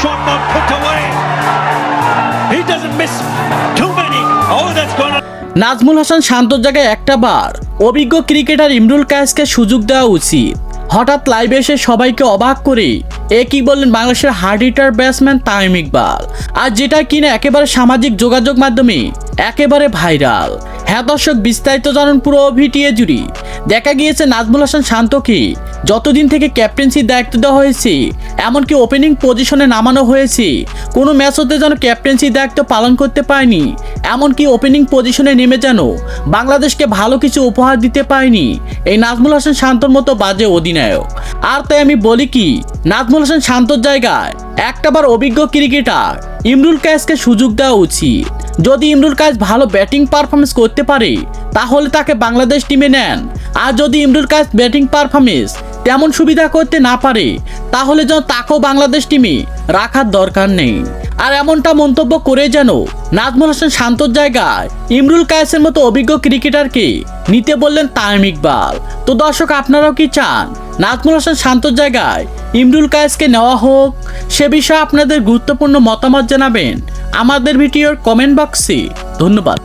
shot not put away. He doesn't miss too many. Oh, that's gone. Nazmul Hasan শান্তর জায়গায় একটা বার অভিজ্ঞ ক্রিকেটার ইমরুল কায়েসকে সুযোগ দেওয়া উচিত। হঠাৎ লাইভে এসে সবাইকে অবাক করে কি বললেন বাংলাদেশের hard hitter batsman Tamim Iqbal, আর যেটা কিনা একেবারে সামাজিক যোগাযোগ মাধ্যমে একেবারে ভাইরাল। হ্যাঁ দর্শক, বিস্তারিত জানুন পুরো ভিডিও জুড়ে। দেখা গিয়েছে নাজমুল হাসান শান্তকে যতদিন থেকে ক্যাপ্টেন্সির দায়িত্ব দেওয়া হয়েছে, এমনকি ওপেনিং পজিশনে নামানো হয়েছে, কোনো ম্যাচ হতে যেন ক্যাপ্টেন্সির দায়িত্ব পালন করতে পারেনি, এমনকি ওপেনিং পজিশনে নেমে যেন বাংলাদেশকে ভালো কিছু উপহার দিতে পারেনি এই নাজমুল হাসান শান্তর মতো বাজে অধিনায়ক। আর তাই আমি বলি কি, নাজমুল হাসান শান্তর জায়গায় একটাবার অভিজ্ঞ ক্রিকেটার ইমরুল কায়েসকে সুযোগ দেওয়া উচিত। যদি ইমরুল কায়েস ভালো ব্যাটিং পারফরমেন্স করতে পারে তাহলে তাকে বাংলাদেশ টিমে নেন, আর যদি ইমরুল কায়েস ব্যাটিং পারফরমেন্স তেমন সুবিধা করতে না পারে তাহলে যেন তাকেও বাংলাদেশ টিমে রাখার দরকার নেই। আর এমনটা মন্তব্য করে যেন নাজমুল হাসান শান্তর জায়গায় ইমরুল কায়েসের মতো অভিজ্ঞ ক্রিকেটারকে নিতে বললেন তামিম ইকবাল। তো দর্শক, আপনারাও কি চান নাজমুল হাসান শান্তর জায়গায় ইমরুল কায়েসকে নেওয়া হোক? সে বিষয়ে আপনাদের গুরুত্বপূর্ণ মতামত জানাবেন আমাদের ভিডিওর কমেন্ট বক্সে। ধন্যবাদ।